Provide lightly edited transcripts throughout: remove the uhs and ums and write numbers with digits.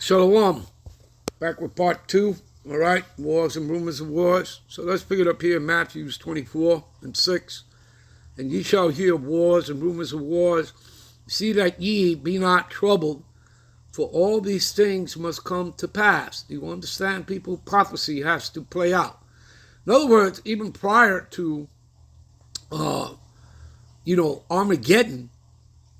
Shalom. Back with part 2. All right. Wars and rumors of wars. So let's pick it up here in Matthew 24 and 6. And ye shall hear of wars and rumors of wars. See that ye be not troubled, for all these things must come to pass. Do you understand, people? Prophecy has to play out. In other words, even prior to, Armageddon,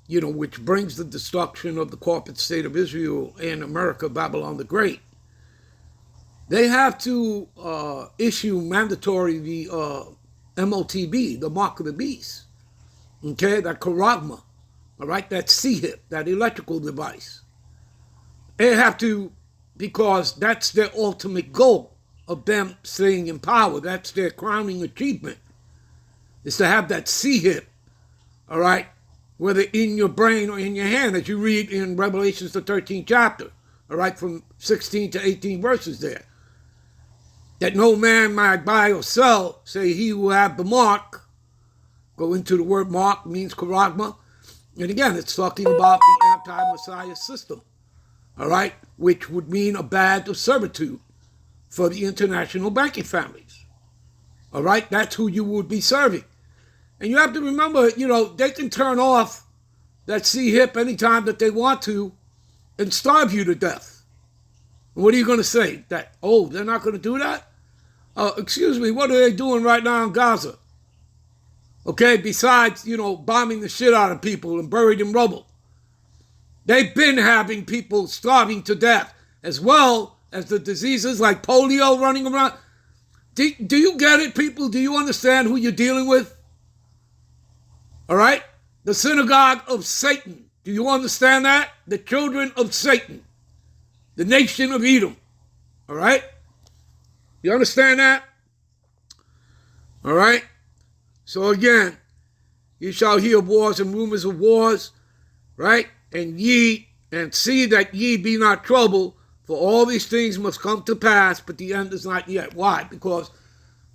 which brings the destruction of the corporate state of Israel and America, Babylon the Great, they have to issue mandatory the MOTB, the mark of the beast, okay, that charagma, all right, that C-hip, that electrical device. They have to, because that's their ultimate goal of them staying in power. That's their crowning achievement, is to have that C-hip, all right, whether in your brain or in your hand, as you read in Revelations, the 13th chapter, all right, from 16 to 18 verses there. That no man might buy or sell, say he who have the mark. Go into the word mark, means charagma. And again, it's talking about the anti-Messiah system, all right, which would mean a badge of servitude for the international banking families. All right, that's who you would be serving. And you have to remember, they can turn off that C-hip anytime that they want to and starve you to death. What are you going to say? That, they're not going to do that? Excuse me, what are they doing right now in Gaza? Okay, besides, bombing the shit out of people and buried in rubble. They've been having people starving to death, as well as the diseases like polio running around. Do you get it, people? Do you understand who you're dealing with? All right? The synagogue of Satan. Do you understand that? The children of Satan. The nation of Edom. All right? You understand that? All right? So again, ye shall hear of wars and rumors of wars, right? And see that ye be not troubled, for all these things must come to pass, but the end is not yet. Why? Because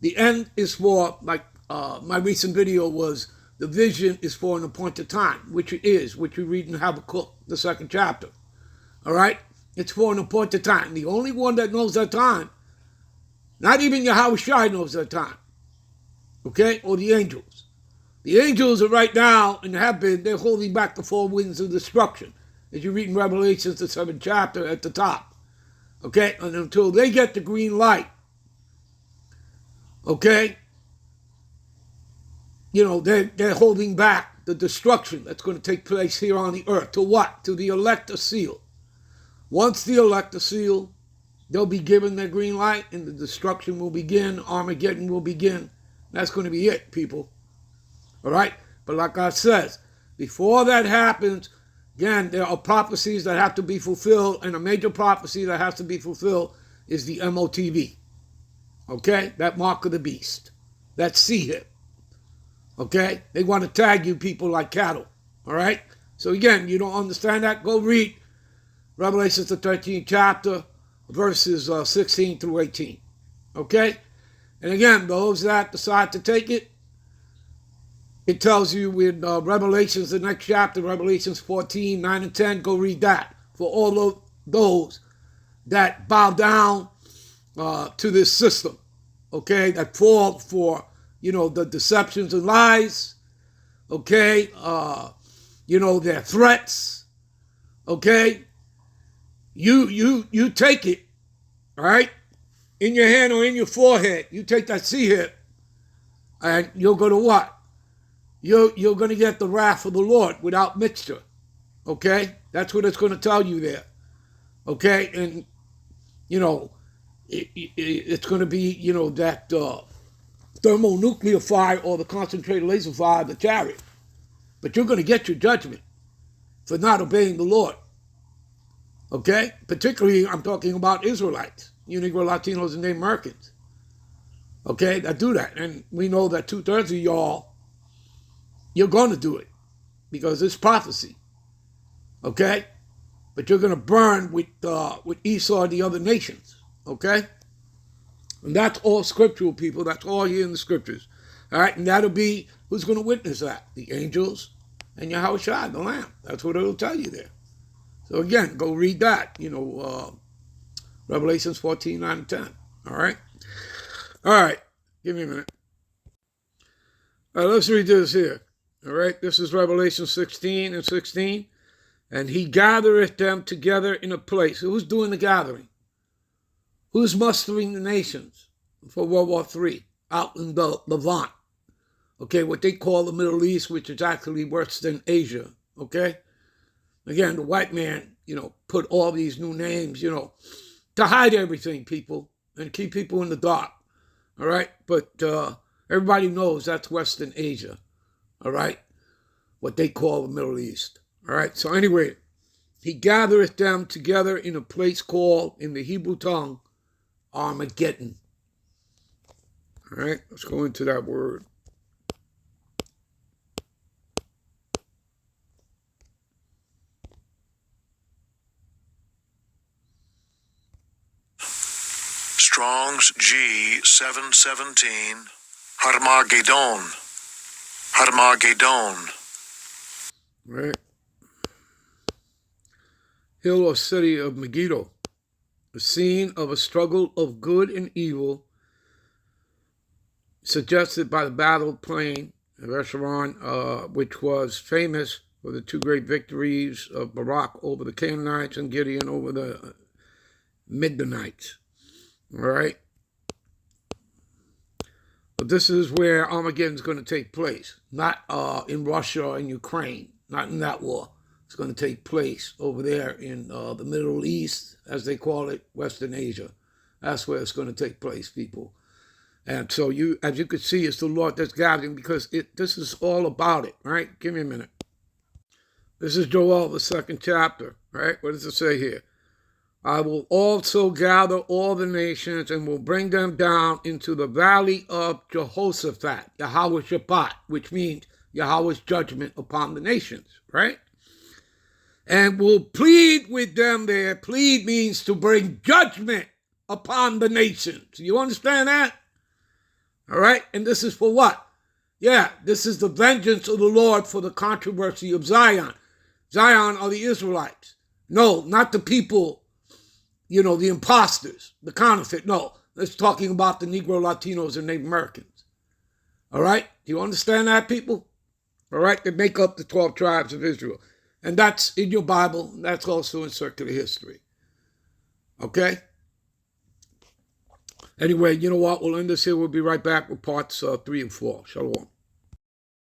the end is for, like my recent video was, the vision is for an appointed time, which it is, which we read in Habakkuk, the 2nd chapter. All right? It's for an appointed time. The only one that knows that time, not even Yahushua knows that time. Okay? Or the angels. The angels are right now, and have been, they're holding back the four winds of destruction. As you read in Revelations, the 7th chapter at the top. Okay? And until they get the green light, okay? They're holding back the destruction that's going to take place here on the earth. To what? To the elect are sealed. Once the elect are sealed, they'll be given their green light, and the destruction will begin. Armageddon will begin. That's going to be it, people. All right? But like I said, before that happens, again, there are prophecies that have to be fulfilled, and a major prophecy that has to be fulfilled is the MOTV. Okay? That mark of the beast. That C-hip. Okay? They want to tag you people like cattle. All right? So again, you don't understand that? Go read Revelations, the 13th chapter, verses 16 through 18. Okay? And again, those that decide to take it, it tells you in Revelations, the next chapter, Revelations 14, 9 and 10, go read that. For all of those that bow down to this system, okay, that fall for, the deceptions and lies, okay, their threats, okay, you take it, all right, in your hand or in your forehead. You take that C-hip, and you're going to what? You're going to get the wrath of the Lord without mixture, okay? That's what it's going to tell you there, okay? And, it's going to be, that thermonuclear fire or the concentrated laser fire of the chariot. But you're going to get your judgment for not obeying the Lord, okay? Particularly, I'm talking about Israelites, Negro Latinos, and Native Americans, okay, that do that. And we know that 2/3 of y'all, you're going to do it because it's prophecy, okay? But you're going to burn with Esau and the other nations, okay? And that's all scriptural, people. That's all here in the scriptures, all right? And that'll be, who's going to witness that? The angels and Yahushua, the Lamb. That's what it'll tell you there. So again, go read that. Revelations 14, 9 and 10. All right? All right. Give me a minute. All right, let's read this here. All right? This is Revelation 16 and 16. And he gathereth them together in a place. Who's doing the gathering? Who's mustering the nations for World War III out in the Levant? Okay, what they call the Middle East, which is actually worse than Asia. Okay? Again, the white man, put all these new names, to hide everything, people, and keep people in the dark. All right? But everybody knows that's Western Asia. All right? What they call the Middle East. All right? So anyway, he gathereth them together in a place called, in the Hebrew tongue, Armageddon. All right? Let's go into that word. Strong's G 717, Harmageddon. Harmageddon. Right. Hill or city of Megiddo, the scene of a struggle of good and evil, suggested by the battle plain of Esharon, which was famous for the two great victories of Barak over the Canaanites and Gideon over the Midianites. All right? But this is where Armageddon is going to take place, not in Russia and Ukraine, not in that war. It's going to take place over there in the Middle East, as they call it, Western Asia. That's where it's going to take place, people. And so as you can see, it's the Lord that's gathering, because this is all about it, right? Give me a minute. This is Joel, the 2nd chapter, right? What does it say here? I will also gather all the nations and will bring them down into the valley of Jehoshaphat, Yahweh Shabbat, which means Yahweh's judgment upon the nations, right? And will plead with them there. Plead means to bring judgment upon the nations. You understand that? All right? And this is for what? Yeah, this is the vengeance of the Lord for the controversy of Zion. Zion are the Israelites. No, not the people, the imposters, the counterfeit. No, it's talking about the Negro, Latinos, and Native Americans. All right? Do you understand that, people? All right? They make up the 12 tribes of Israel. And that's in your Bible. And that's also in circular history. Okay? Anyway, you know what? We'll end this here. We'll be right back with parts 3 and 4. Shalom.